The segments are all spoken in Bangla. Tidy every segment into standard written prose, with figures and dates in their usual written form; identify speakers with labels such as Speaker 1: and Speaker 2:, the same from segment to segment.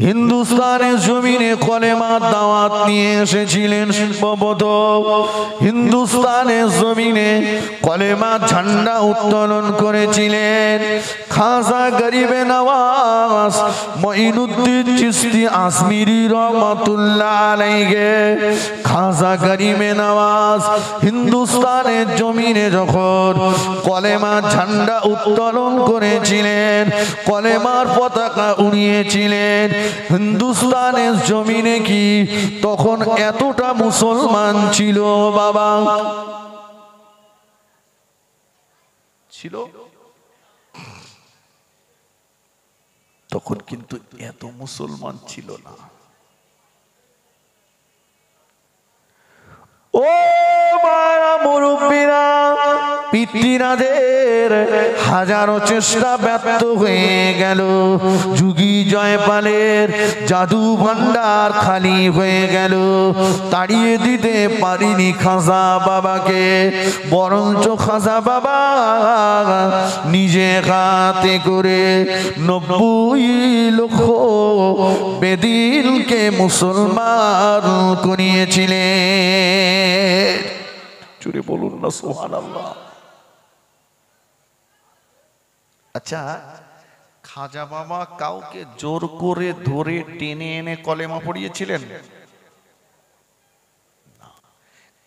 Speaker 1: হিন্দুস্তানের জমিনে কলেমার দাওয়াত নিয়ে এসেছিলেন সর্বপ্রথম। হিন্দুস্তানের জমিনে কলেমার ঝান্ডা উত্তোলন করেছিলেন খাজা গরিবে নওয়াজ মঈনুদ্দিন চিশতি আজমিরি রহমাতুল্লাহ আলাইহি। খাজা গরিবে নওয়াজ হিন্দুস্তানের জমিনে যখন কলেমার ঝান্ডা উত্তোলন করেছিলেন, কলেমার পতাকা উড়িয়েছিলেন, হিন্দুস্তানের জমিনে কি তখন এতটা মুসলমান ছিল বাবা? ছিল? তখন কিন্তু এত মুসলমান ছিল না। ও মারা মুরব্বীরা, পিতৃরাজের হাজারো চেষ্টা ব্যর্থ হয়ে গেল। যুগী জয়পালের জাদু ভান্ডার খালি হয়ে গেল। তাড়িয়ে দিতে পারিনি খাজা বাবাকে, বরঞ্চ খাজা বাবা নিজে হাতে করে ৯০ লক্ষ বেদিলকে মুসলমান করিয়েছিলেন। জোরে বলুন না সুবহানাল্লাহ। আচ্ছা, খাজা বাবা কাউকে জোর করে ধরে টেনে এনে কলেমা পড়িয়েছিলেন?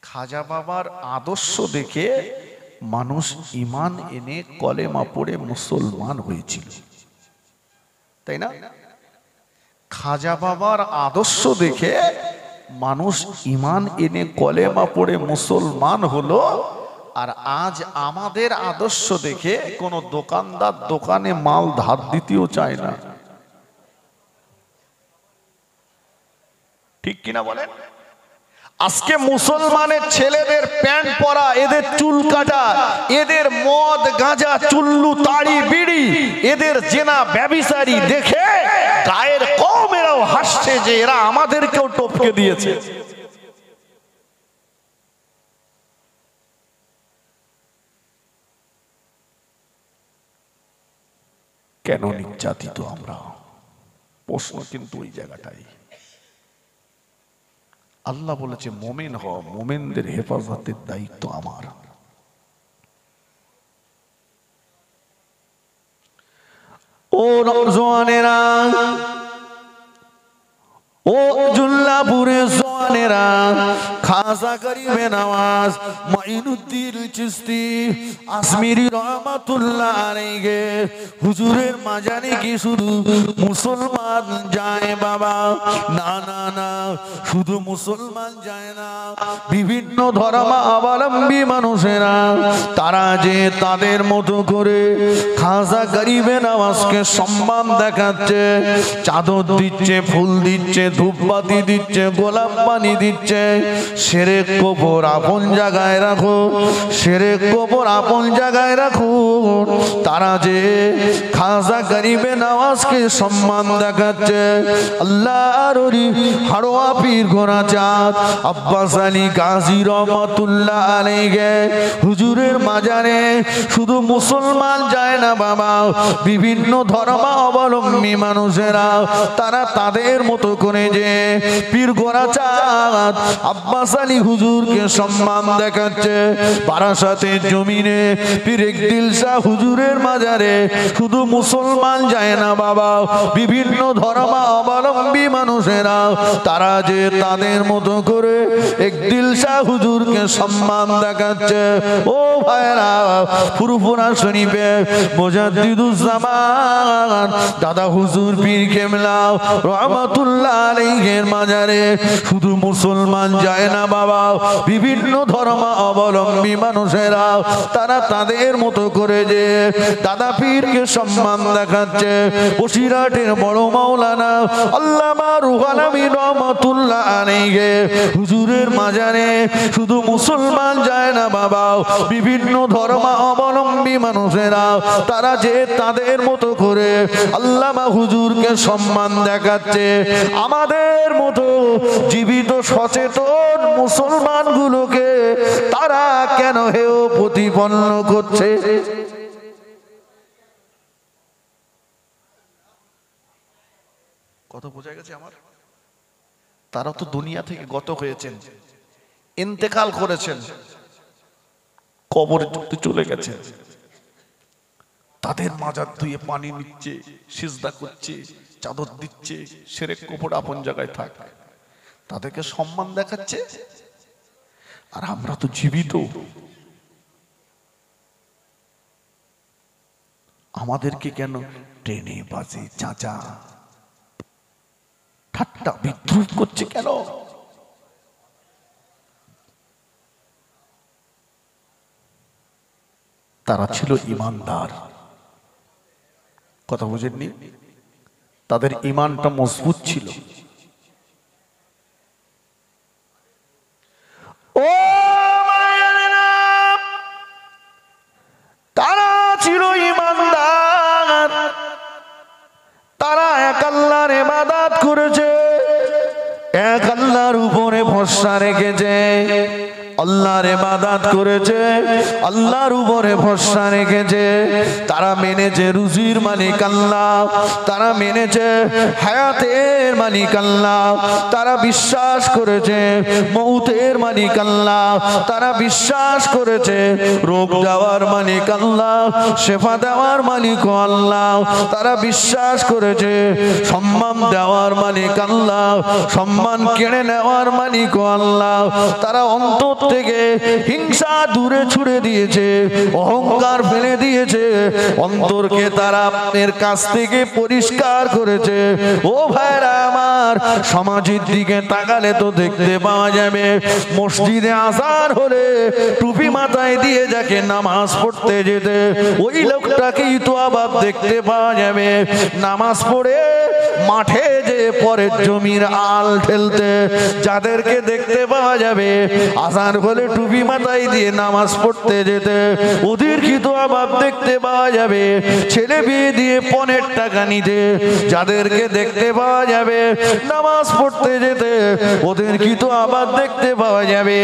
Speaker 1: খাজা বাবার আদর্শ দেখে মানুষ ঈমান এনে কলেমা পড়ে মুসলমান হয়েছিল, তাই না? খাজা বাবার আদর্শ দেখে মানুষ ঈমান এনে কলেমা পড়ে মুসলমান হলো। আর আজ আমাদের আদর্শ দেখে কোন দোকানদার দোকানে মাল ধার দিতেও চায় না, ঠিক কিনা বলেন? আজকে মুসলমানের ছেলেদের প্যান্ট পরা, এদের চুল কাটা, এদের মদ গাঁজা চুল্লু তাড়ি বিড়ি, এদের জেনা ব্যভিচারী দেখে গায়ের কওমেরাও হাসছে যে এরা আমাদেরকেও টপকে দিয়েছে। কেন নির্যাতিত আমরা? প্রশ্ন কিন্তু ওই জায়গাটাই। আল্লাহ বলেছে মুমিন হও, মুমিনদের হেফাজতের দায়িত্ব আমার। ও নওজওয়ানেরা, ও জুল্লাপুরের জওয়ানেরা, খাজা গরিবে নওয়াজ মঈনুদ্দিন চিশতি আজমিরি রহমাতুল্লাহ আলাইহি হুজুরের মাজারে কি শুধু মুসলমান যায় বাবা? না না না, শুধু মুসলমান যায় না, বিভিন্ন ধর্মাবলম্বী মানুষেরা তারা যে তাদের মতো করে খাজা গরিবে নওয়াজকে সম্মান দেখাচ্ছে, চাদর দিচ্ছে, ফুল দিচ্ছে, ধূপবাতি দিচ্ছে, গোলাপ পানি দিচ্ছে। শিরক কুফর আপন জায়গায় রাখো, শিরক কুফর আপন জায়গায় রাখো। তারা যে খাজা গরিবে নওয়াজকে সম্মান দেখাচ্ছে, আল্লাহর ওলি হাড়োয়া পীর গোরাচাঁদ আব্বাস আলী গাজী রহমাতুল্লাহ আলাইহি হুজুরের মাজারে শুধু মুসলমান যায় না বাবা, বিভিন্ন ধর্মাবলম্বী মানুষেরা তারা তাদের মতো করে যে পীর গোরাচাঁদ আব্বাস আলী হুজুরকে সম্মান দেখাচ্ছে। বারাসাতের জমিনে পীর একদিল শাহ হুজুরের মাজারে শুধু মুসলমান যায় না বাবা, বিভিন্ন ধর্মাবলম্বী মানুষেরা তারা যে তাদের মতো করে একদিল শাহ হুজুরকে সম্মান দেখাচ্ছে। ও ভাইরা, ফুরফুরা শরীফে মুজাদ্দিদুজ্জামান দাদা হুজুর পীর কেবলা রহমাতুল্লাহ আলাইহির মাজারে শুধু মুসলমান যায় না বাবা, বিভিন্ন ধর্মাবলম্বী মানুষেরা তারা তাদের মতো করে যে দাদা পীরকে সম্মান দেখাচ্ছে। বসিরহাটের বড় মাওলানা আল্লামা রুহুল আমিন রহমাতুল্লাহ আলাইহি হুজুরের মাজারে শুধু মুসলমান যায় না বাবা, বিভিন্ন ধর্মাবলম্বী মানুষেরা তারা যে তাদের মতো করে আল্লামা হুজুরকে সম্মান দেখাচ্ছে। আমাদের মতো জীবিত সচেতন মুসলমানগুলোকে তারা কেন হেয় প্রতিপন্ন করছে? কথা বোঝা গেছে আমার? তারা তো দুনিয়া থেকে গত হয়েছেন, ইন্তেকাল করেছেন, কবরে চলে গেছেন। তাদের মাজার ধুয়ে পানি নিচ্ছে, সিজদা করছে, চাদর দিচ্ছে, শিরক কুফর আপন জায়গায় থাক, তাদেরকে সম্মান দেখাচ্ছে। আর আমরা তো জীবিত, আমাদেরকে কেন ট্রেনে বাসে চাচা ঠাট্টা বিদ্রুপ করছে কেন? তারা ছিল ঈমানদার। কথা বুঝেননি? তাদের ঈমানটা মজবুত ছিল। ও মায়েরা, তারা ছিল ঈমানদার, তারা এক আল্লাহর ইবাদত করেছে, এক আল্লাহর উপরে ভরসা রেখেছে, আল্লাহর ইবাদত করেছে, আল্লাহর উপরে ভরসা রেখেছে। তারা মেনেছে রুজির মালিক আল্লাহ, তারা মেনেছে হায়াতের মালিক আল্লাহ, তারা বিশ্বাস করেছে মৌতের মালিক আল্লাহ, তারা বিশ্বাস করেছে রোগ দেওয়ার মালিক আল্লাহ, শেফা দেওয়ার মালিক আল্লাহ, তারা বিশ্বাস করেছে সম্মান দেওয়ার মালিক আল্লাহ, সম্মান কেড়ে নেওয়ার মালিক আল্লাহ। তারা অন্তর থেকে হিংসা দূরে ছুড়ে দিয়েছে, অহংকার ফেলে দিয়েছে, অন্তরকে তারা আপনার কাছ থেকে পরিষ্কার করেছে। ও ভাইরা আমার, সমাজের দিকে তাকালে তো দেখতে পাওয়া যাবে মসজিদে আযান হলে টুপি মাথায় দিয়ে যাকে নামাজ পড়তে যেতে, ওই লোকটাকেই তো আবার দেখতে পাওয়া যাবে নামাজ পড়ে মাঠে যে পরের জমির আল ঠেলতে। যাদেরকে দেখতে পাওয়া যাবে আযান হলে টুপি মাথায় দিয়ে নামাজ পড়তে যেতে, ওদের কি তো আবার দেখতে পাওয়া যাবে ছেলে বিয়ে দিয়ে 15 টাকা নিতে। যাদেরকে দেখতে পাওয়া যাবে নামাজ পড়তে যেতে, ওদের কি তো আবার দেখতে পাওয়া যাবে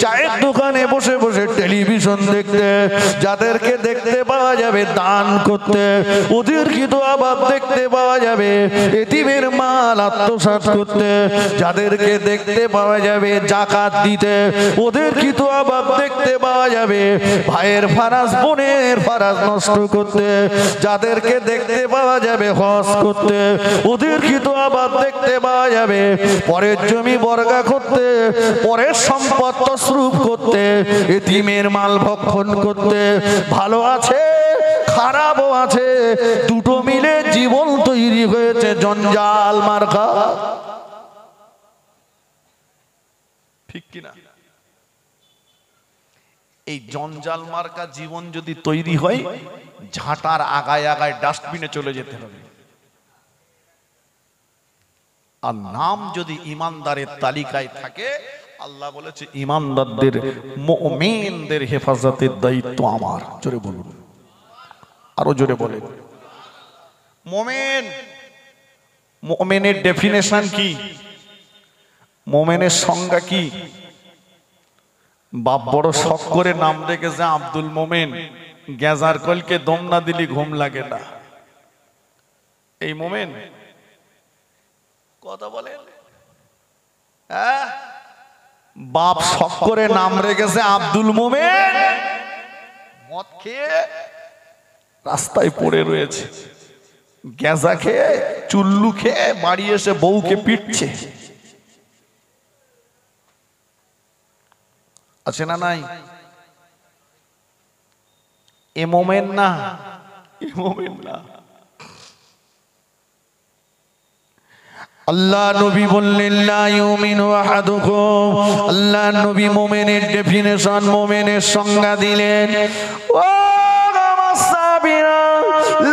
Speaker 1: চায়ের দোকানে বসে বসে টেলিভিশন দেখতে। যাদেরকে দেখতে পাওয়া যাবে দান করতে, ওদের কি তো আবার দেখতে পাওয়া যাবে এতিমের মাল আত্মসাৎ করতে। যাদেরকে দেখতে পাওয়া যাবে যাকাত দিতে, ওদের কি তো আবার দেখতে পাওয়া যাবে ভাইয়ের ফারাজ বোনের ফারাজ নষ্ট করতে। যাদেরকে দেখতে পাওয়া যাবে হজ করতে, ওদের কি তো আবার দেখতে পাওয়া যাবে পরের জমি বর্গা করতে, পরের সম্পদ তসরুফ করতে, এতিমের মাল ভক্ষণ করতে। ভালো আছে খারাপও আছে, দুটো মিলে জীবন তৈরি হয়েছে জঞ্জাল মার্কা। ঠিক কিনা? এই জঞ্জাল মার্কা জীবন যদি তৈরি হয়, ঝাঁটার আগায় আগায় ডাস্টবিনে চলে যেতে হবে। আর নাম যদি ঈমানদারের তালিকায় থাকে, আল্লাহ বলেছে ঈমানদারদের মুমিনদের হেফাজতের দায়িত্ব আমার। জোরে বলুন, আরো জোরে বলেন। মুমিন, মুমিনের ডেফিনেশন কি? মুমিনের সংজ্ঞা কি? বাপ বড় শখ করে নাম রেখেছে আব্দুল মোমেন, গেজার কলকে দম না দিলি ঘুম লাগে না। এই মোমেন কথা বলে, হ্যাঁ? বাপ শখ করে নাম রেখেছে আব্দুল মোমেন, মদ খেয়ে রাস্তায় পড়ে রয়েছে, গেজা খেয়ে চুল্লু খেয়ে বাড়ি এসে বউকে পিটছে। আছে না নাই? এ মোমেন না, এ মোমেন না। আল্লাহ নবী বললেন লা ইউমিনু আহাদুকুম, আল্লাহ নবী মুমিনের ডেফিনেশন, মুমিনের সংজ্ঞা দিলেন। ও আমার সাহাবীরা,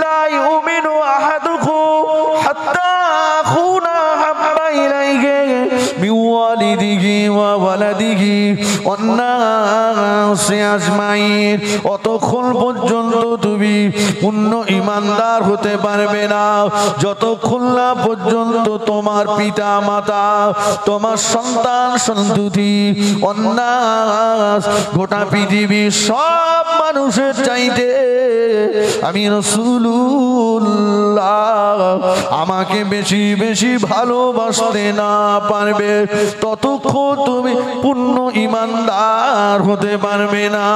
Speaker 1: লা ইউমিনু আহাদুকুম হাত্তা আকুনা হাব্বা ইলাইহি মিন ওয়ালিদিহি ওয়া ওয়ালাদিহি ওয়ান নাসি আজমাইন। অতক্ষণ পর্যন্ত তুমি পূর্ণ ইমানদার হতে পারবে না যতক্ষণ না পর্যন্ত তোমার পিতা মাতা, তোমার সন্তান সন্ততি, অন্যাস গোটা পৃথিবীর সব মানুষের চাইতে আমি রাসূলুল্লাহ আমাকে বেশি বেশি ভালোবাসতে না পারবে ততক্ষণ তুমি পূর্ণ ইমানদার হতে পারবে না।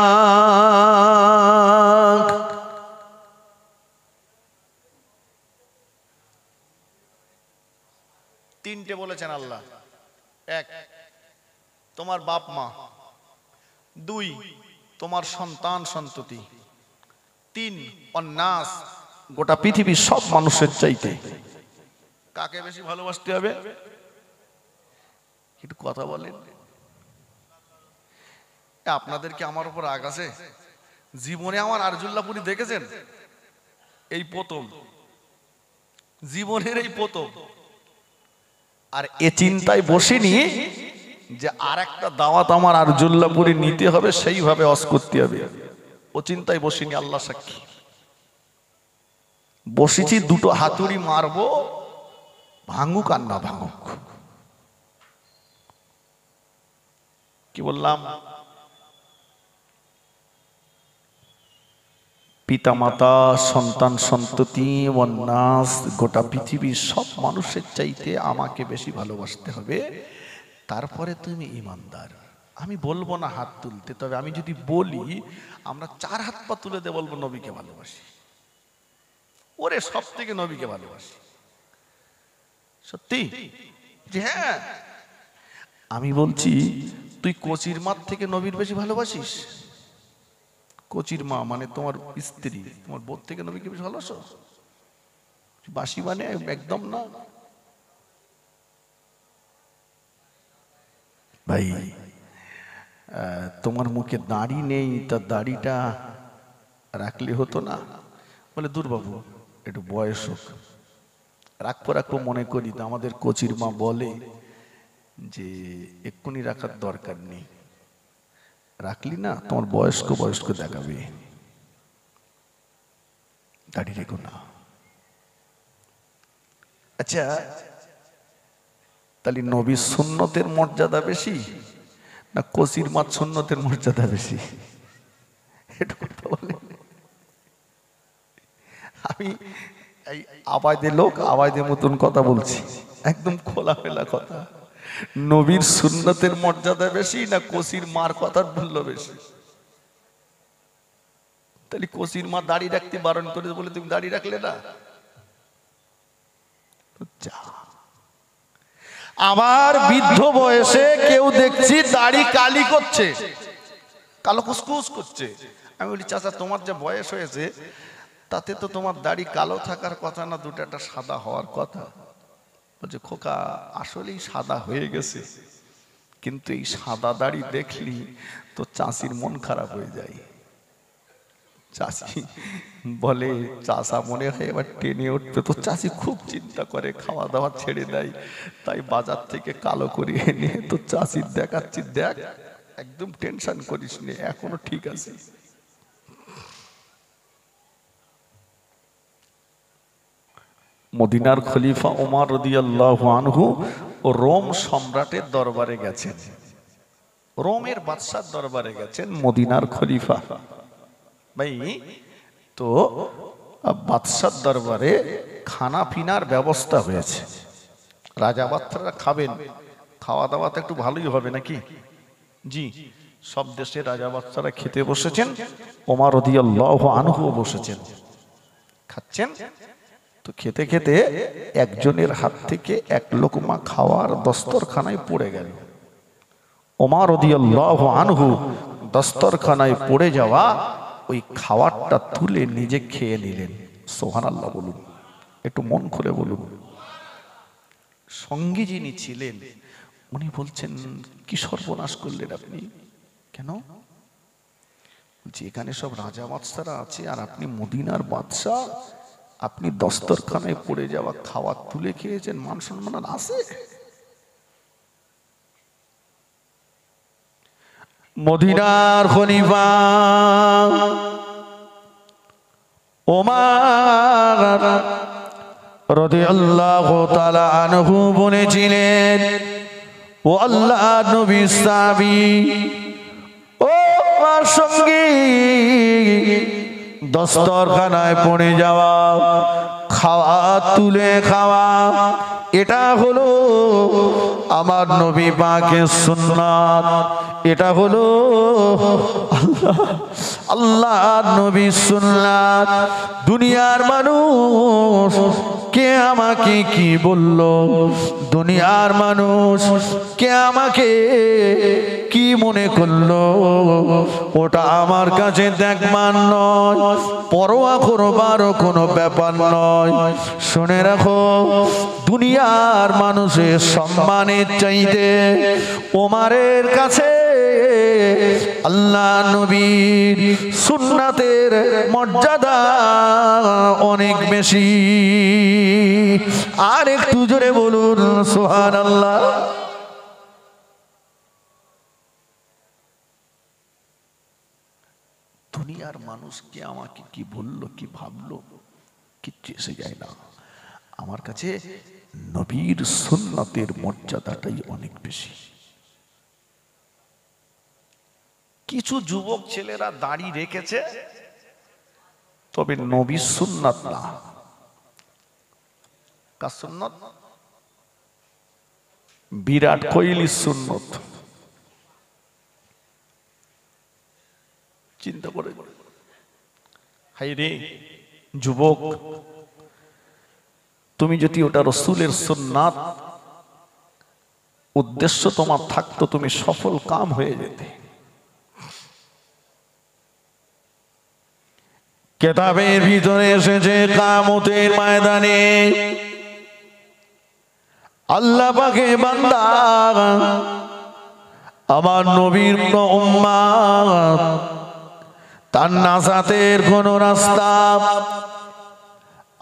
Speaker 1: তিনটে বলেছেন আল্লাহ। এক, তোমার বাপ মা। দুই, তোমার সন্তান সন্ততি। তিন, অন্নাস গোটা পৃথিবীর সব মানুষের চাইতে কাকে বেশি ভালোবাসতে হবে? একটু কথা বলেন। আপনাদের কি আমার উপর রাগ আছে? জীবনে আমার আরজুল্লাহপুরি দেখেছেন? এই প্রথম, জীবনের এই প্রথম। আর এ চিন্তায় বসিনি যে আর একটা দাওয়াত আমার আরজুল্লাহপুরি নিতে হবে, সেইভাবে অস করতে হবে। ও চিন্তায় বসিনি, আল্লাহ সাক্ষী। বসেছি দুটো হাতুড়ি মারবো, ভাঙুক আর না ভাঙুক। কি বললাম? পিতা মাতা, সন্তান সন্ততি, অন্নাস গোটা পৃথিবীর সব মানুষের চাইতে আমাকে বেশি ভালোবাসতে হবে, তারপরে তুমি ইমানদার। আমি বলবো না হাত তুলতে, তবে আমি যদি বলি আমরা 4 হাত পা তুলে দিয়ে বলবো নবীকে ভালোবাসি। ওরে সব থেকে নবীকে ভালোবাসি। সত্যি যে হ্যাঁ, আমি বলছি তুই কচির মার থেকে নবীর বেশি ভালোবাসিস? কচির মা মানে তোমার স্ত্রী, তোমার বোধ থেকে নবীকে বেশি ভালোবাসো? বাসি মানে একদম না ভাই। তোমার মুখে দাড়ি নেই, তা দাড়িটা রাখলে হতো না? বলে দূর বাবু, একটু বয়স হোক, রাখবো মনে করি। তো আমাদের কচির মা বলে যে এক্ষুনি রাখার দরকার নেই, রাখলি না তোমার বয়স্ক দেখাবে, দাড়ি রেখো না। আচ্ছা, তাহলে নবীর সুন্নতের মর্যাদা বেশি না কচির মার সুন্নতের মর্যাদা বেশি? এটা কথা বলে। আমি এই আবাইদের লোক, আবাইদের মতন কথা বলছি, একদম খোলামেলা কথা। নবীর সুন্নতের মর্যাদা বেশি না কচির মার কথার মূল্য বেশি? তাহলে কচির মা দাড়ি রাখতে বারণ করে বলে তুমি দাড়ি রাখলে না? আবার বৃদ্ধ বয়সে কেউ দেখছি দাড়ি কালি করছে, কালো কুসকুস করছে। আমি বলি চাচা তোমার যে বয়স হয়েছে তাতে তো তোমার দাড়ি কালো থাকার কথা না, দুটো একটা সাদা হওয়ার কথা। বলছে খোকা আসলেই সাদা হয়ে গেছে, কিন্তু এই সাদা দাড়ি দেখলি তো চাষির মন খারাপ হয়ে যায়। চাষি বলে চাষা মনে হয় এবার টেনে উঠবে, তো চাষি খুব চিন্তা করে, খাওয়া দাওয়া ছেড়ে দেয়, তাই বাজার থেকে কালো করে এনে তো চাষির দেখাচ্ছি, দেখ একদম টেনশন করিস নে, এখনো ঠিক আছে। মদিনার খলিফা ওমর রাদিয়াল্লাহু আনহু ও রোম সম্রাটের দরবারে গেছেন, রোমের বাদশার দরবারে গেছেন মদিনার খলিফা ভাই। তো বাদশার দরবারে খানা পিনার ব্যবস্থা হয়েছে, রাজা বাচ্চারা খাবেন, খাওয়া দাওয়া তো একটু ভালোই হবে নাকি? জি, সব দেশের রাজা বাচ্চারা খেতে বসেছেন, ওমর রাদিয়াল্লাহু আনহু বসেছেন, খাচ্ছেন। তো খেতে খেতে একজনের হাত থেকে এক লোকমা খাওয়ার দস্তরখানায় পড়ে গেল। ওমর রাদিয়াল্লাহু আনহু দস্তরখানায় পড়ে যাওয়া ওই খাবারটা তুলে নিজে খেয়ে নিলেন। সুবহানাল্লাহ বলুন, একটু মন খুলে বলুন। সঙ্গী যিনি ছিলেন উনি বলছেন কি সর্বনাশ করলেন আপনি? কেন? বলছি এখানে সব রাজা বাদশারা আছে আর আপনি মদিনার বাদশাহ, আপনি দস্তরখানায় পড়ে যাওয়া খাবার তুলে খেয়েছেন, মান সম্মান আছে? মদিনার খলিফা ওমর রাদিয়াল্লাহু তাআলা আনহু বলেছিলেন, ও আল্লাহর নবী সাহাবী, ও আমার সঙ্গী, দস্তরখানায় পড়ে যাওয়া, খাওয়া তুলে খাওয়া, এটা হলো আমার নবী পাকের সুন্নাত। এটা হলো আল্লাহর নবীর সুন্নাত। দুনিয়ার মানুষ কে আমাকে কি বলল, দুনিয়ার মানুষ কে আমাকে কি মনে করলো, ওটা আমার কাছে দেখবার নয়, পরোয়া করবারও কোনো ব্যাপার নয়। শুনে রাখো, দুনিয়ার মানুষের সম্মানের চাইতে ওমরের কাছে আল্লাহ নবীর সুন্নাতের মর্যাদা অনেক বেশি। আর একটু জোরে বলুন সুবহানাল্লাহ। দুনিয়ার মানুষকে আমাকে কি বললো, কি ভাবলো, কিচ্ছু এসে যায় না। আমার কাছে নবীর সুন্নাতের মর্যাদাটাই অনেক বেশি। কিছু যুবক ছেলেরা দাড়ি রেখেছে, তবে নবীর সুন্নাত না। কার সুন্নাত? বিরাট কোহলির সুন্নাত। চিন্তা করে, হাই রে যুবক, তুমি যদি ওটা রাসূলের সুন্নাত উদ্দেশ্য তোমার থাকতো, তুমি সফল কাম হয়ে যেতে। কিতাবের ভিতরে এসেছে, কিয়ামতের ময়দানে আল্লাহ পাকের বান্দা, আমার নবীর উম্মত, তার নাজাতের কোন রাস্তা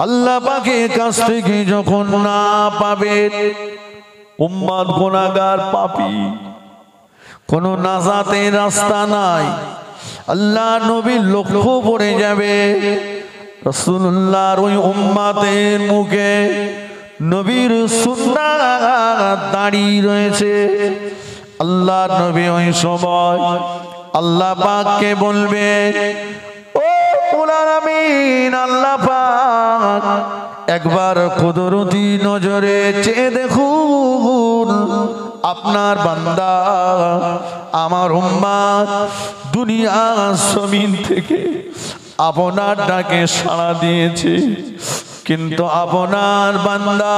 Speaker 1: আল্লাহ পাকের কাছ থেকে যখন না পাবে, উম্মত গুনাহগার পাপী, কোন নাজাতের রাস্তা নাই। আল্লাহ নবীর লক্ষ্য পড়ে যাবে, রাসূলুল্লাহর ওই উম্মতের মুখে নবীর সুন্নাত দাঁড়িয়ে রয়েছে। আল্লাহ নবী ওই সময় আল্লাহ পাককে বলবে, ও রব্বুল আলামিন, আল্লাহ পাক একবার কুদরতি নজরে চেয়ে দেখুন, আপনার বান্দা আমার উম্মত দুনিয়ার জমিন থেকে আপনার ডাকে সাড়া দিয়েছে, কিন্তু আপনার বান্দা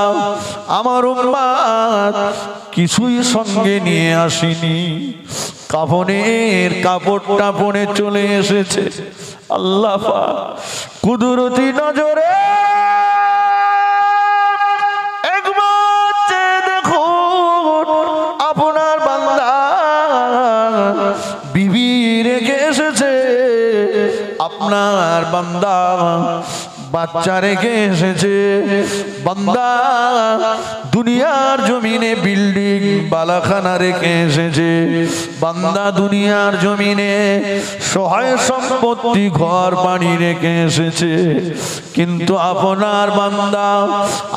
Speaker 1: আমার উম্মত কিছুই সঙ্গে নিয়ে আসেনি, কাফনের কাপড়টা পরে চলে এসেছে। আল্লাহ পাক কুদরতি নজরে একবার চেয়ে দেখুন, আপনার বান্দা বিবি রেখে এসেছে, আপনার বান্দা বাচ্চা রেখে এসেছে, বান্দা দুনিয়ার জমিনে বিল্ডিং বালাখানা রেখে এসেছে, বান্দা দুনিয়ার জমিনে সহায় সম্পত্তি ঘর বাড়ি রেখে এসেছে, কিন্তু আপনার বান্দা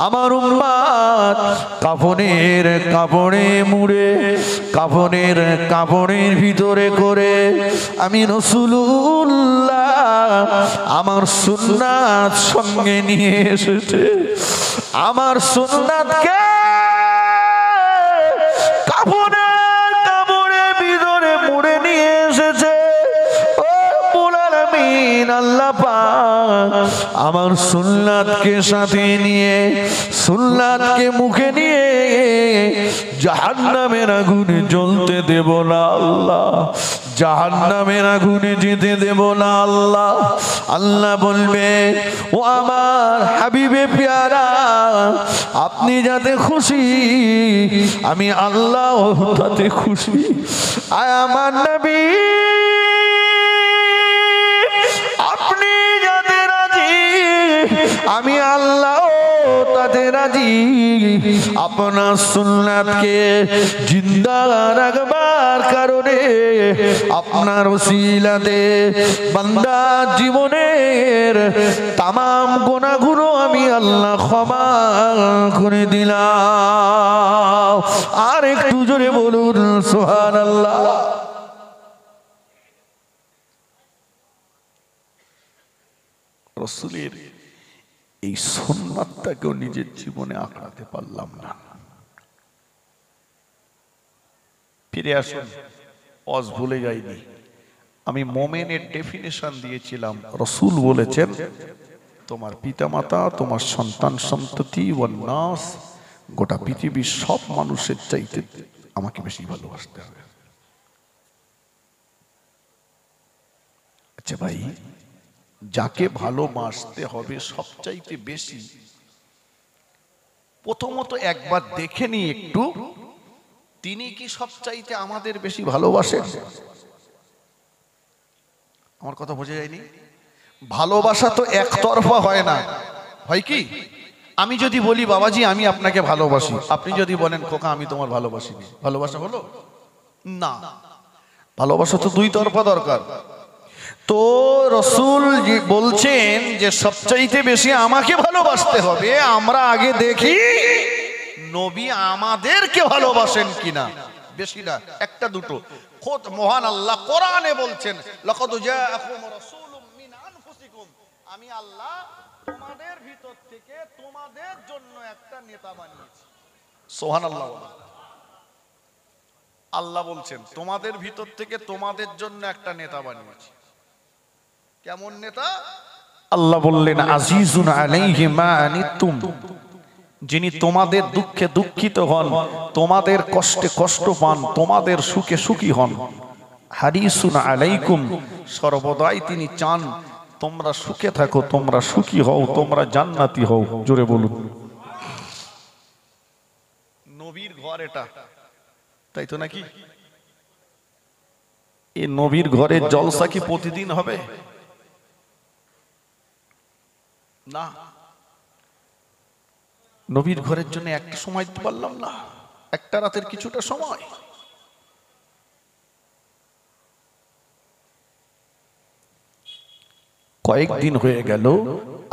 Speaker 1: আমার উম্মত কাফনের কাপড়ে মুড়ে, কাফনের কাপড়ের ভিতরে করে আমি রাসূলুল্লাহ আমার সুন্নাত সঙ্গে নিয়ে এসেছে। আমার সুন্নাতকে কাফনের কাপড়ের ভিতরে মুড়ে নিয়ে এসেছে। ও রব্বুল আলামিন, আল্লাহ পাক আমার সুন্নাতকে সাথে নিয়ে, সুন্নাতকে মুখে নিয়ে জাহান্নামের আগুনে জ্বলতে দেব না আল্লাহ, জাহান্নামের আগুনে যেতে দেব না আল্লাহ। আল্লাহ বলবে, ও আমার হাবিবে প্যারা, আপনি যাতে খুশি, আমি আল্লাহ তাতে খুশি। আয় আমার নবী, আপনি যাতে রাজি, আমি আল্লাহ তাতে রাজি। বাবাজি আপনার সুন্নাতকে জিন্দা রাখবার কারণে আপনার ওসিলাতে বান্দার জীবনের তামাম গুনাহগুলো আমি আল্লাহ ক্ষমা করে দিলাম। আর একটু জোরে বলুন সুবহানাল্লাহ। রাসূলের এই সুন্নাতটাকেও নিজের জীবনে আঁকড়াতে পারলাম না। ফিরে আসুন, ওয়াজ ভুলে যাইনি। আমি মোমেনের ডেফিনেশন দিয়েছিলাম। রাসূল বলেছেন তোমার পিতামাতা, তোমার সন্তান সন্ততি ও নাস, গোটা পৃথিবীর সব মানুষের চাইতে আমাকে বেশি ভালোবাসতে হবে। আচ্ছা ভাই, যাকে ভালোবাসতে হবে সবচাইতে বেশি, প্রথমত একবার দেখে নি একটু, তিনি কি সবচাইতে আমাদের বেশি ভালোবাসেন? আমার কথা বোঝা যায়নি? ভালোবাসা তো একতরফা হয় না, হয় কি? আমি যদি বলি বাবাজি আমি আপনাকে ভালোবাসি, আপনি যদি বলেন খোকা আমি তোমার ভালোবাসি, ভালোবাসা হলো না। ভালোবাসা তো দুই তরফা দরকার। তো রাসূল বলছেন যে সবচাইতে বেশি আমাকে ভালোবাসতে হবে। আমরা আগে দেখি নবী আমাদেরকে ভালোবাসেন কিনা। বেশি না, একটা দুটো। খোদ মহান আল্লাহ কোরআনে বলছেন লাকাদ জাআকুম রাসূলুম মিন আনফুসিকুম, আমি আল্লাহ তোমাদের ভিতর থেকে তোমাদের জন্য একটা নেতা বানিয়েছি। সুবহানাল্লাহ। আল্লাহ বলছেন তোমাদের ভিতর থেকে তোমাদের জন্য একটা নেতা বানিয়েছি। কেমন নেতা? আল্লাহ বললেন আজিজুন আলাইহি মা আনিতুম, যিনি তোমাদের দুঃখে দুঃখিত হন, তোমাদের কষ্টে কষ্ট পান, তোমাদের সুখে সুখী হন। হারিসুন আলাইকুম, সর্বদাই তিনি চান তোমরা সুখে থাকো, তোমরা সুখী হও, তোমরা জান্নাতি হও। জোরে বলুন। নবীর ঘর এটা, তাই তো নাকি? এই নবীর ঘরের জলসা কি প্রতিদিন হবে? না। নবীর ঘরের জন্য একটা সময় দিতে পারলাম না, একটা রাতের কিছুটা সময়। কয়েকদিন হয়ে গেল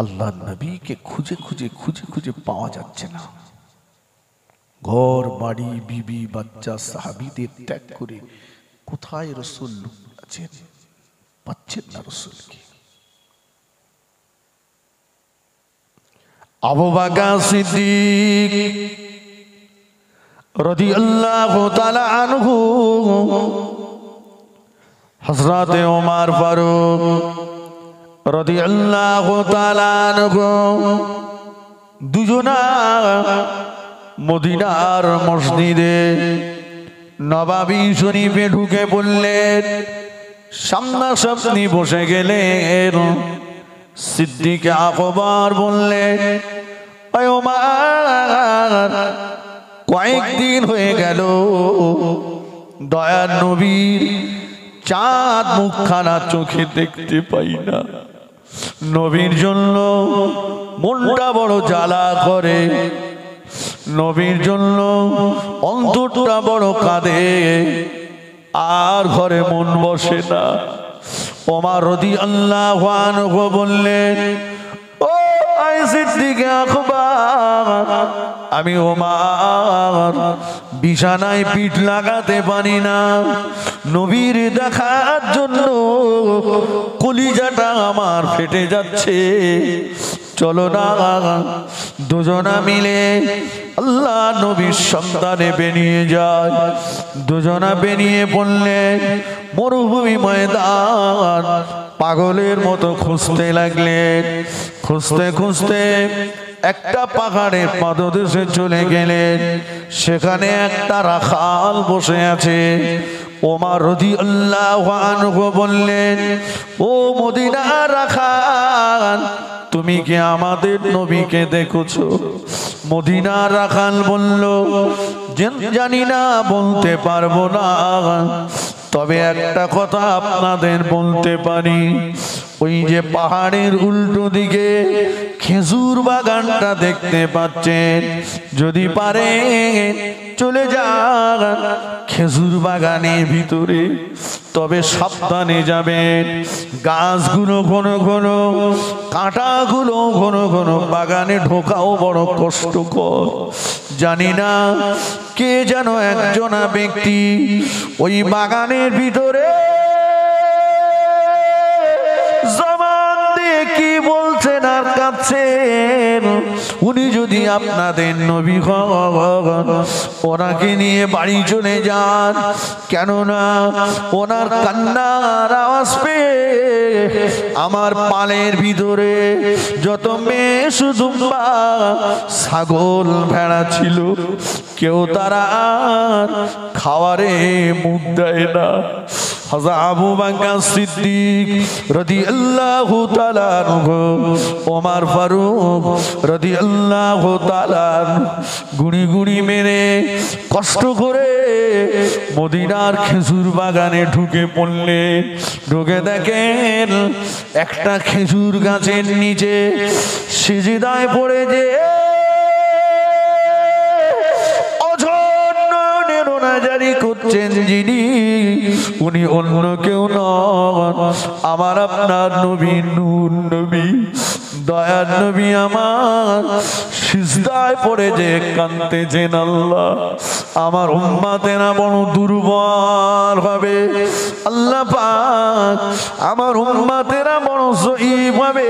Speaker 1: আল্লাহ নবীকে খুঁজে খুঁজে খুঁজে খুঁজে পাওয়া যাচ্ছে না। ঘর বাড়ি বিবি বাচ্চা সাহাবীদের ত্যাগ করে কোথায় রাসূল আছেন? পাচ্ছেন না রাসূলকে। আবু বকর সিদ্দিক রাদিয়াল্লাহু তাআলা আনহু, হযরত ওমর ফারুক রাদিয়াল্লাহু তাআলা আনহু, দুজনা মদিনার মসজিদে নববী শরীফে ঢুকে পড়লেন। সামনাসামনি বসে গেলেন। সিদ্দিক আকবর বললেন ওই ওমর, কয়েকদিন হয়ে গেল দয়ার নবীর চাঁদ মুখখানা চোখে দেখতে পাই না। নবীর জন্য মনটা বড় জ্বালা করে, নবীর জন্য অন্তরটা বড় কাঁদে, আর ঘরে মন বসে না। ওমর রাদিয়াল্লাহু আনহু বললেন ও আই সিদ্দিক আকবর, আমি ওমর বিছানায় পিঠ লাগাতে পারি না। নবীর দেখার জন্য কলিজাটা আমার ফেটে যাচ্ছে। চলো না দুজনা মিলে আল্লাহ নবীর সন্ধানে বেরিয়ে যায়। দুজনা বেরিয়ে পড়লেন মরুভূমি ময়দান, পাগলের মতো খুঁজতে লাগলেন। খুঁজতে খুঁজতে একটা পাহাড়ের পাদদেশে চলে গেলেন। সেখানে একটা রাখাল বসে আছে। ওমর রাদিয়াল্লাহু আনহু বললেন ও মদিনার রাখাল, তুমি কি আমাদের নবীকে দেখেছো? মদিনার রাখাল বলল জানি না, বলতে পারবো না। তবে একটা কথা আপনাদের বলতে পারি, ওই যে পাহাড়ের উল্টো দিকে খেজুর বাগানটা দেখতে পাচ্ছেন, যদি পারেন চলে যান খেজুর বাগানের ভিতরে, তবে সাবধানে যাবেন। গাছগুলো ঘন ঘন, কাঁটাগুলো ঘন ঘন, বাগানে ঢোকাও বড় কষ্টকর। জানি না কে যেন একজনা ব্যক্তি ওই বাগানের ভিতরে জবান দিয়ে কি বলছেন আর কাঁদছেন। উনি যদি আপনাদের নবী হন, ওনাকে নিয়ে বাড়ি চলে যান, কেননা ওনার কান্নার আওয়াজ পেয়ে আমার পালের ভিতরে যত মেষ দুম্বা ছাগল ভেড়া ছিল, কেউ তারা আর খাওয়ারে মুখ দেয় না। হযরত আবু বকর সিদ্দিক রাদিয়াল্লাহু তাআলা আনহু, ওমর ফারুক রাদিয়াল্লাহু তাআলা গুড়ি গুড়ি মেরে কষ্ট করে মদিনার খেজুর বাগানে ঢুকে পড়লেন। ঢুকে দেখেন একটা খেজুর গাছের নিচে সিজদায় পড়ে যে জারি করছেন যিনি, উনি অন্য কেউ নন, আমার আপনার নবী নূর নবী, দয়ার নবী আমার সিজদায় পড়ে যে কাঁদতেছেন। আল্লাহ, আমার উম্মতেরা বড় দুর্বল হবে, আল্লাহ পাক আমার উম্মতেরা বড় জয়ীফ হবে,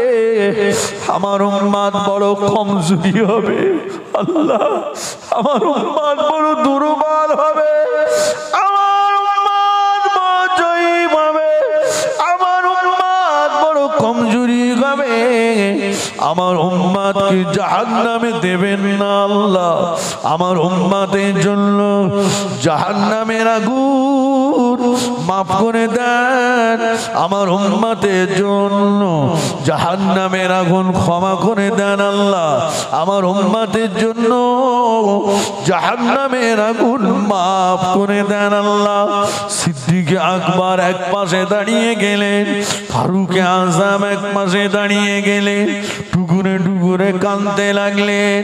Speaker 1: আমার উম্মত বড় কমজোরি হবে। আল্লাহ, আমার উম্মত বড় দুর্বল হবে, আমার উম্মত বড় জয়ীফ হবে, আমার উম্মত বড় কমজোরি হবে, আমার উম্মতকে জাহান্নামে দেবেন না আল্লাহ। আমার উম্মতের জন্য জাহান্নামের আগুন মাফ করে দেন, আমার উম্মতের জন্য জাহান্নামের আগুন ক্ষমা করে দেন আল্লাহ। আমার উম্মতের জন্য জাহান্নামের আগুন মাফ করে দেন আল্লাহ। সিদ্দিক আকবর এক পাশে দাঁড়িয়ে গেলেন, ফারুক আজম এক পাশে দাঁড়িয়ে গেলেন, টুকুরে টুকুরে কাঁদতে লাগলেন।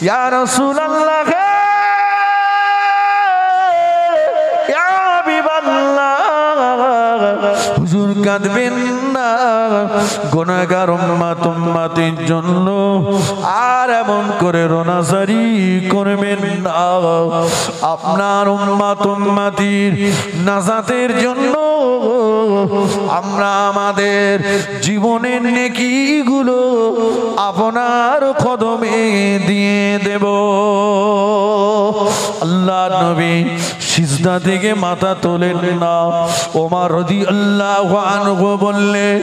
Speaker 1: ইয়া রাসূলুল্লাহ, ইয়া হাবিবাল্লাহ, হুজুর কাঁদবেন না, গুনাহগার উম্মত উম্মতের জন্য আর এমন করে রোনাজারি করবেন না। আপনার উম্মত উম্মতির নাজাতের জন্য আমরা আমাদের জীবনের নেকিগুলো আপনার কদমে দিয়ে দেব। আল্লাহর নবী সিজদা থেকে মাথা তোলেন না। ওমর রাদিয়াল্লাহু আনহু বললেন,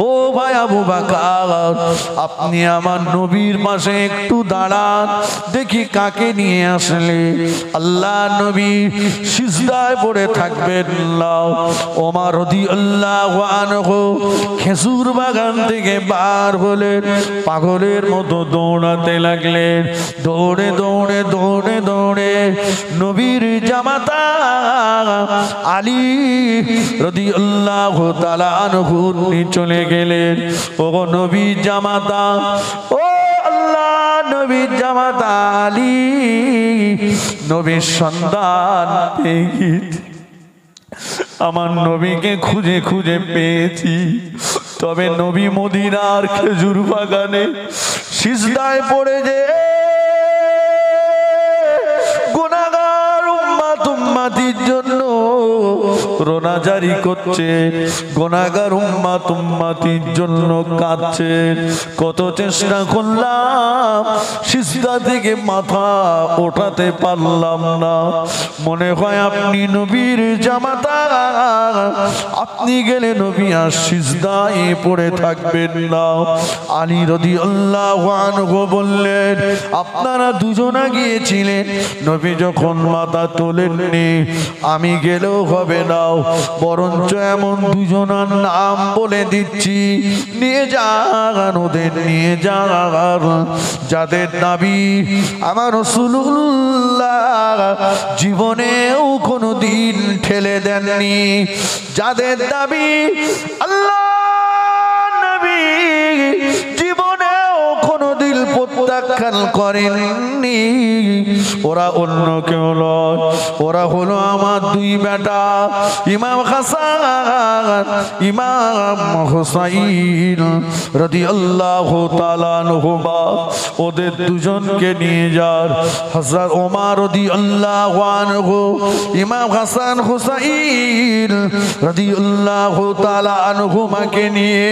Speaker 1: ও ভাই আবু বকর, আপনি আমার নবীর পাশে একটু দাঁড়ান, দেখি কাকে নিয়ে আসলে। আল্লাহর নবী সিজদায় পড়ে থাকবেন না। ওমর রাদিয়াল্লাহু আনহু খেজুর বাগান থেকে বার হলেন, পাগলের মতো দৌড়াতে লাগলেন। দৌড়ে দৌড়ে দৌড়ে দৌড়ে নবীর জামাতা আলী রাদিয়াল্লাহু তাআলা আনহু চলে গেলেন। ও নবীর জামাতা, ও আল্লাহ নবীর জামাতা আলী, নবীর সন্তান পেয়েছি, আমার নবীকে খুঁজে খুঁজে পেয়েছি। তবে নবী মদিনার খেজুর বাগানে সিজদায় পড়ে যে গুনাহগার উম্মত উম্মতির জন্য রোনাজারি করছে, গুনাহগার উম্মত উম্মতির জন্য কাঁদছে। কত চেষ্টা করলাম, সিজদা থেকে মাথা ওঠাতে পারলাম না। মনে হয় আপনি নবীর জামাতা, আপনি গেলে নবী আর সিজদায় পড়ে থাকবেন না। আলী রাদিয়াল্লাহু আনহু বললেন, আপনারা দুজনা গিয়েছিলেন, নবী যখন মাথা তোলেননি, আমি গেলেও হবে না, বরঞ্চ এমন দুজনার নাম বলে দিচ্ছি, নিয়ে যান, ওদের নিয়ে যান, যাদের নবী আমার রাসূলুল্লাহ জীবনেও কোনো দিন ঠেলে দেননি। যাদের দাবি আল্লাহ নবী জীবনেও কোনো দিন প্রত্যাখ্যান করেননি, ওরা অন্য কেউ নয়, ওরা হলো আমার দুই বেটা ইমাম হাসান ইমাম হুসাইন রাদিয়াল্লাহু তাআলা আনহুমা। ওদের দুজনকে নিয়ে যান হযরত ওমর রাদিয়াল্লাহু আনহু ইমাম হাসান হুসাইন রাদিয়াল্লাহু তাআলা আনহুমাকে নিয়ে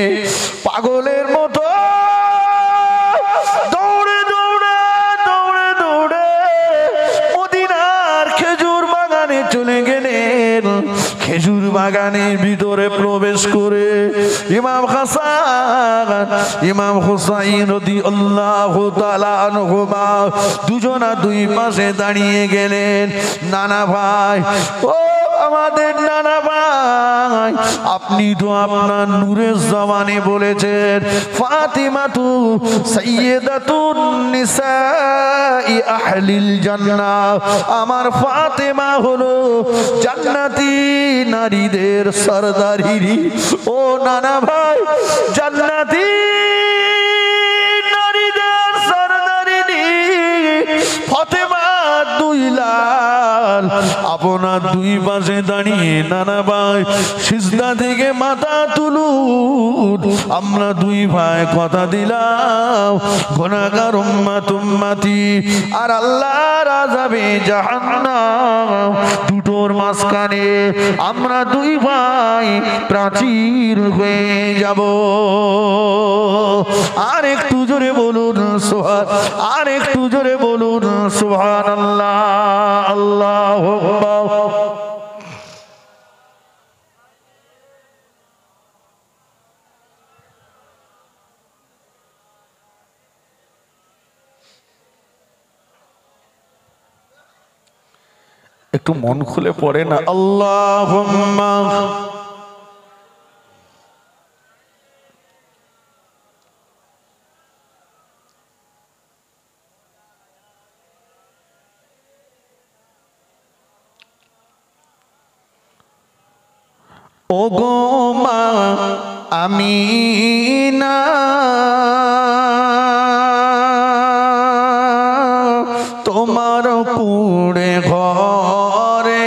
Speaker 1: পাগলের মতো দৌড়ে দৌড়ে দৌড়ে দৌড়ে মদিনার খেজুর বাগানে চলে গেলেন। খেজুর বাগানের ভিতরে প্রবেশ করে ইমাম হাসান ইমাম হুসাইন রাদিয়াল্লাহু তাআলা আনহুমা দুজনা দুই পাশে দাঁড়িয়ে গেলেন। নানা ভাই, ও আমাদের নানা ভাই, আপনি তো আপনার নূরের জবানে বলেছেন ফাতিমাতু সাইয়্যিদাতুন নিসাই আহলিল জান্নাহ, আমার ফাতেমা হলো জান্নাতি নারীদের সরদারিনী। ও নানা ভাই, জান্নাতি নারীদের সরদারিনী ফাতেমা দুই লাল আপনার দুই পাশে দাঁড়িয়ে নানা ভাই সিজদা থেকে মাথা তুলুন। আমরা দুই ভাই কথা দিলাম গুনাহগার উম্মত উম্মতি আর আল্লাহর আযাবে জাহান্নাম দুটোর মাঝখানে আমরা দুই ভাই প্রাচীর হয়ে যাব। আর একটু জোরে বলুন সুবহান, আর একটু জোরে বলুন সুবহানাল্লাহ। আল্লাহু আকবার। একটু মন খুলে পড়ে না আল্লাহুম্মা ওগো মা আমিনা তোমার কুড়ে ঘরে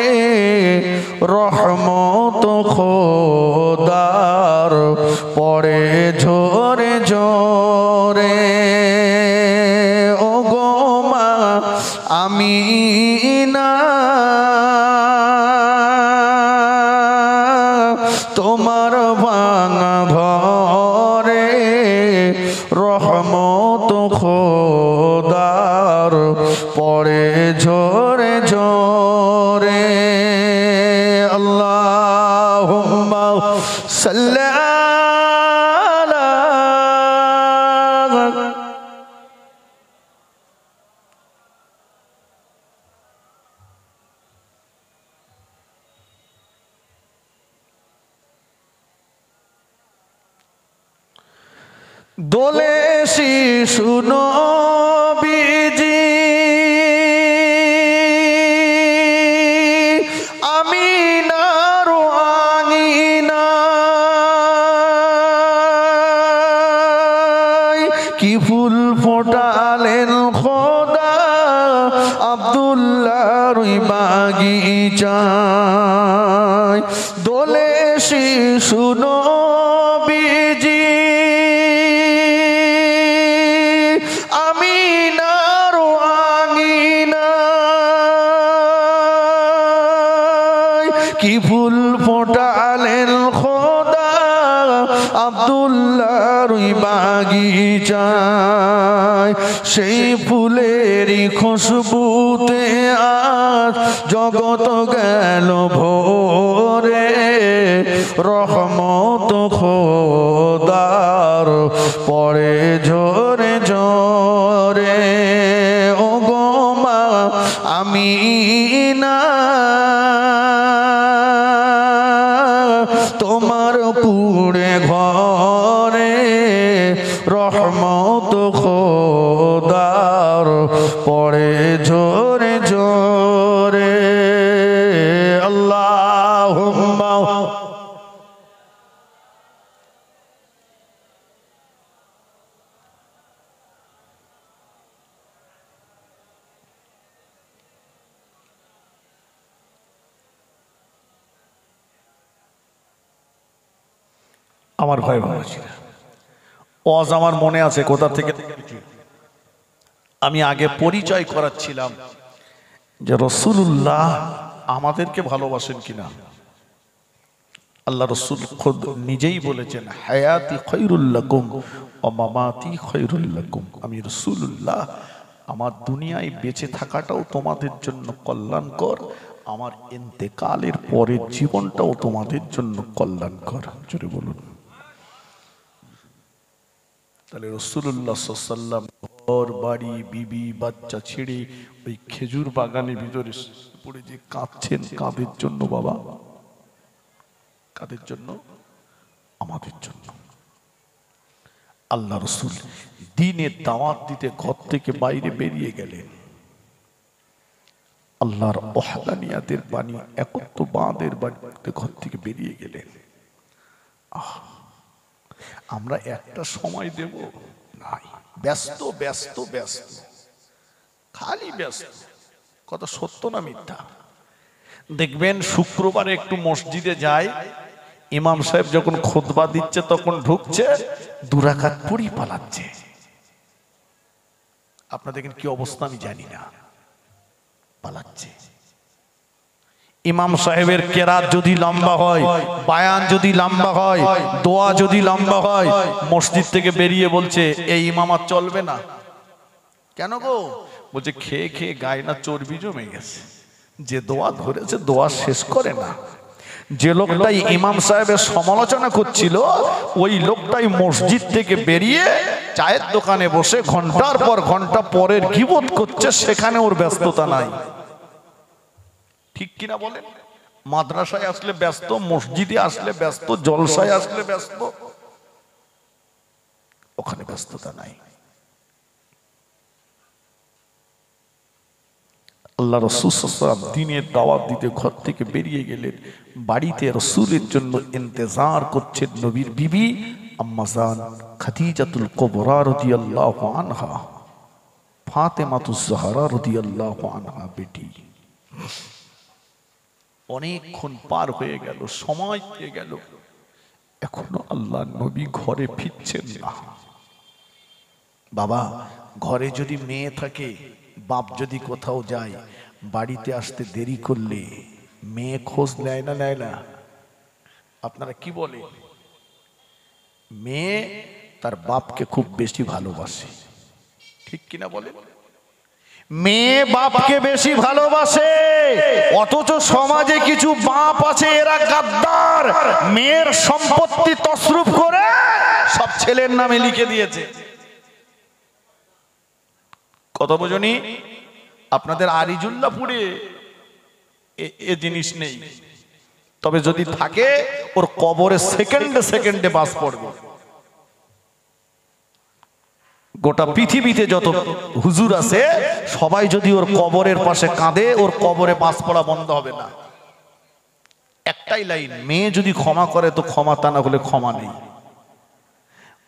Speaker 1: রহমত খোদার পড়ে ঝরে ঝরে। ওগো মা আমিনা তোমার ভাঙা ঘরে রহমত খোদার পড়ে ঝরে ঝরে। আল্লাহুম্মা সাল্লি আলা দোলে শিশু নবীজি আমিনার আঙিনায় কি ফুল ফোটালেন খোদা আব্দুল্লাহর বাগিচায়। দোলে শিশু নবীজি আমিনার আঙিনায় কি ফুল ফোটালেন খোদা আব্দুল্লাহর বাগিচায়। সেই ফুলেরই খুশবুতে আজ জগৎ গেল ভরে রহমত খোদার পড়ে ঝরে ঝরে। ওগো মা আমিনা তোমার কুড়ে ঘরে রহমত খোদার পড়ে ঝরে ঝরে। আমার ভাই বাবাজিরা, ওয়াজ আমার মনে আছে কোথা থেকে আমি আগে পরিচয় করাচ্ছিলাম যে রাসূলুল্লাহ আমাদেরকে ভালোবাসেন কিনা। আল্লাহ রাসূল খুদ নিজেই বলেছেন, হায়াতি খায়রুল লাকুম ওয়া মামাতি খায়রুল লাকুম। আমি রাসূলুল্লাহ, আমার দুনিয়ায় বেঁচে থাকাটাও তোমাদের জন্য কল্যাণকর, আমার ইন্তেকালের পরের জীবনটাও তোমাদের জন্য কল্যাণকর। জোরে বলুন। তাহলে রাসূলুল্লাহ সাল্লাল্লাহু আলাইহি ওয়াসাল্লাম ঘর বাড়ি বিবি বাচ্চা ছেড়ে ওই খেজুর বাগানের ভিতরে পড়ে যে কাঁদছেন, কাদের জন্য বাবা? কাদের জন্য? আমাদের জন্য। আল্লাহ রাসূল দ্বীনের দাওয়াত দিতে ঘর থেকে বাইরে বেরিয়ে গেলেন। আল্লাহর ওয়াহদানিয়াতের বাণী, একত্ববাদের বাণীতে ঘর থেকে বেরিয়ে গেলেন। আমরা একটা সময় দেব নাই, ব্যস্ত ব্যস্ত ব্যস্ত, খালি ব্যস্ত। কথা সত্য না মিথ্যা? দেখবেন শুক্রবারে একটু মসজিদে যায়, ইমাম সাহেব যখন খুতবা দিচ্ছে তখন ঢুকছে, 2 রাকাত পড়ি পালাচ্ছে। আপনাদের কি অবস্থা আমি জানি না, পালাচ্ছে। ইমাম সাহেবের কেরাত যদি লম্বা হয়, বায়ান যদি লম্বা হয়, দোয়া যদি লম্বা হয়, মসজিদ থেকে বেরিয়ে বলছে এই ইমামাত চলবে না। কেন গো? বলছে খেয়ে খেয়ে গায়ে না চর্বি জমে গেছে, যে দোয়া ধরেছে দোয়া শেষ করে না। যে লোকটাই ইমাম সাহেবের সমালোচনা করছিল, ওই লোকটাই মসজিদ থেকে বেরিয়ে চায়ের দোকানে বসে ঘন্টার পর ঘন্টা পরের গীবত করছে, সেখানে ওর ব্যস্ততা নাই। ঠিক কিনা বলেন? মাদ্রাসায় আসলে ব্যস্ত, মসজিদে আসলে ব্যস্ত, জলসায় আসলে ব্যস্ত, ওখানে ব্যস্ততা নাই। আল্লাহ রাসূল সাল্লাল্লাহু আলাইহি ওয়াসাল্লাম দ্বীনের দাওয়াত দিতে ঘর থেকে বেরিয়ে গেলেন। বাড়িতে রাসূলের জন্য ইন্তজার করছেন নবীর বিবি আম্মা জান খাদিজাতুল কুবরা রাদিয়াল্লাহু আনহা, ফাতেমাতুজ জাহরা রাদিয়াল্লাহু আনহা বেটি। অনেকক্ষণ পার হয়ে গেল, সময় হয়ে গেল, এখনো আল্লাহ নবী ঘরে ফিরছেন না। বাবা, ঘরে যদি মেয়ে থাকে, বাপ যদি কোথাও যায়, বাড়িতে আসতে দেরি করলে মেয়ে খোঁজ নেয় না, নেয় না? আপনারা কি বলে? মেয়ে তার বাপকে খুব বেশি ভালোবাসে, ঠিক কিনা বলে? মেয়ে বাপকে বেশি ভালোবাসে, অথচ সমাজে কিছু বাপ আছে এরা গাদ্দার, মেয়ের সম্পত্তি তসরুফ করে সব ছেলের নামে লিখে দিয়েছে। কত বোঝনি? আপনাদের আরিজুল্লাহপুরে এ জিনিস নেই, তবে যদি থাকে ওর কবরে সেকেন্ডে সেকেন্ডে বাস পড়বে। গোটা পৃথিবীতে যত হুজুর আছে সবাই যদি ওর কবরের পাশে কাঁদে, ওর কবরে বাস পড়া বন্ধ হবে না। একটাই লাইন, মেয়ে যদি ক্ষমা করে তো ক্ষমা, তা না হলে ক্ষমা নেই।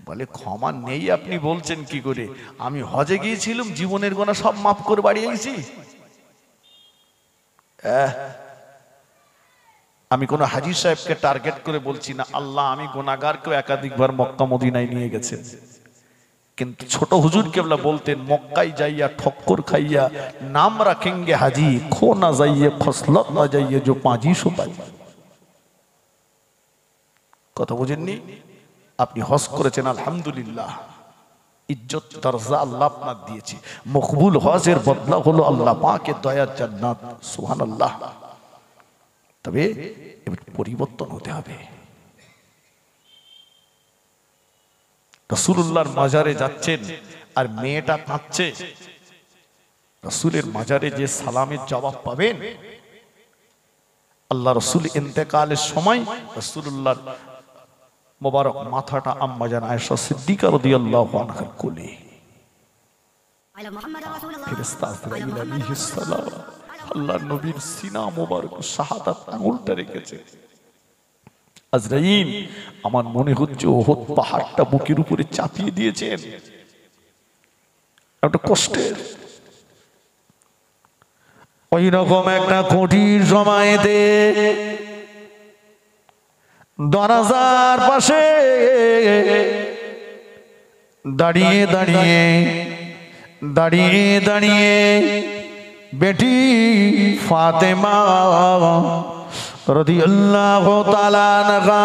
Speaker 1: বলে ক্ষমা নেই আপনি বলছেন কি করে? আমি হজে গিয়েছিলাম, জীবনের গোনা সব মাফ করে বাড়ি এসেছি। আমি কোন হাজী সাহেবকে টার্গেট করে বলছি না, আল্লাহ আমি গুনাহগারকেও একাধিকবার মক্কা মদিনায় নিয়ে গেছেন। কিন্তু ছোট হুজুর কেবলা বলতেন, মক্কায় যাইয়া ঠক্কর খাইয়া নাম রাখেঙ্গে হাজি, খো না যাইয়ে ফসলত না যাইয়ে जो पाजी सो पाई। কথা বুঝেননি? আপনি হজ করেছেন, আলহামদুলিল্লাহ, ইজ্জত দরজা আল্লাহ আপনাকে দিয়েছে, মকবুল হজের বদলা হলো আল্লাহ পাকের দয়ার জান্নাত। সুবহানাল্লাহ। তবে পরিবর্তন হতে হবে। রাসূলুল্লাহর মাজারে যাচ্ছেন আর মেয়েটা কাঁদছে, রাসূলের মাজারে যে সালামের জবাব পাবেন, আল্লাহ রাসূল ইন্তেকালের সময় রাসূলুল্লাহর মোবারক মাথাটা আম্মা জান আয়েশা সিদ্দিকা রাদিয়াল্লাহু আনহার কোলে। ফেরেশতা আজরাইল আলাইহিস সালাম আল্লাহর নবীর সিনা মোবারক শাহাদাত আঙ্গুলটা রেখেছে। আজরাইল, আমার মনে হচ্ছে ওহদ পাহাড়টা বুকের উপরে চাপিয়ে দিয়েছেন, একটা কষ্টের। ওই রকম একটা কঠিন সময়তে দরজার পাশে দাঁড়িয়ে দাঁড়িয়ে দাঁড়িয়ে দাঁড়িয়ে বেটি ফাতেমা রাদিয়াল্লাহু তাআলা আনহা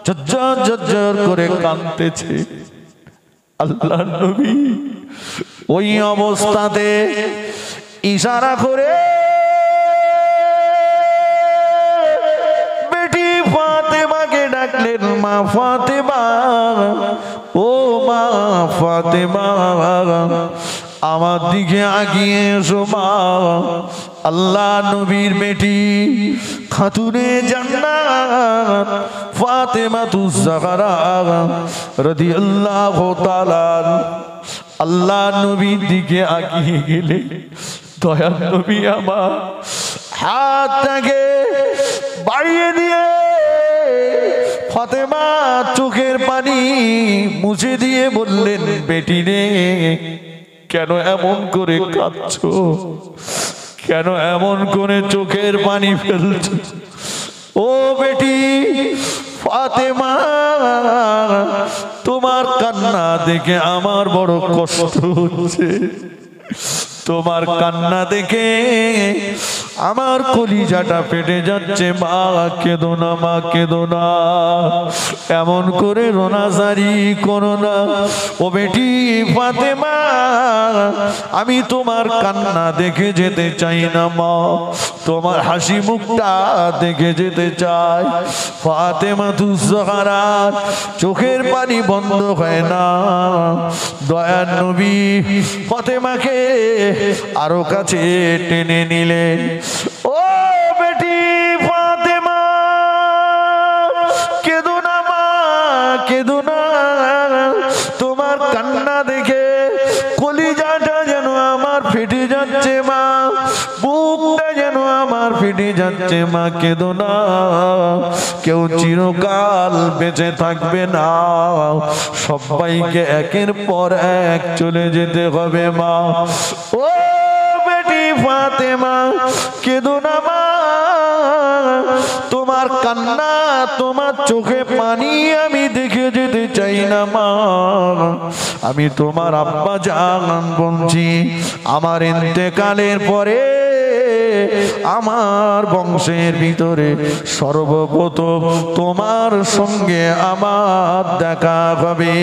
Speaker 1: ঝরঝর ঝরঝর করে কাঁদতেছে। আল্লাহর নবী ওই অবস্থাতে ইশারা করে বেটি ফাতেমাকে ডাকলেন, মা ফাতেমা, ও মা ফাতেমা, আমার দিকে আগিয়ে এসো মা। আল্লাহ নবীর বেটি খাতুনে জান্নাত ফাতেমাতুজ জাহরা রাদিয়াল্লাহু তাআলা আল্লাহ নবীর দিকে আগিয়ে গেলে দয়ার নবী আমার হাতটাকে বাড়িয়ে দিয়ে ফাতেমা চোখের পানি মুছে দিয়ে বললেন, বেটি রে, কেন এমন করে কাঁদছো? কেন এমন করে চোখের পানি ফেলছো? ও বেটি ফাতেমা, তোমার কান্না দেখে আমার বড় কষ্ট হচ্ছে। তোমার কান্না দেখে আমার কলিজাটা ফেটে যাচ্ছে। মা কেঁদো না, মা কেঁদো না, এমন করে রোনাজারি করো না। ও বেটি ফাতেমা, আমি তোমার কান্না দেখে যেতে চাই না মা, তোমার হাসি মুখটা দেখে যেতে চাই। ফাতেমাতুজ জাহরা চোখের পানি বন্ধ হয় না। দয়ার নবী ফাতেমাকে আরো কাছে টেনে নিলেন। ও বেটি ফাতেমা, কেঁদো না মা, কেঁদো না। তোমার কান্না দেখে কলিজাটা যেন আমার ফেটে যাচ্ছে মা, বুকটা যেন আমার ফেটে যাচ্ছে মা, কেঁদো না। কেউ চিরকাল বেঁচে থাকবে না, সবাইকে একের পর এক চলে যেতে হবে মা। ও বেটি ফাতেমা, কেঁদো না মা, তোমার কান্না, তোমার চোখে পানি আমি দেখে যেতে চাই না মা। আমি তোমার আব্বা জান বলছি, আমার ইন্তেকালের পরে আমার বংশের ভিতরে সর্বপ্রথম তোমার সঙ্গে আমার দেখা হবে।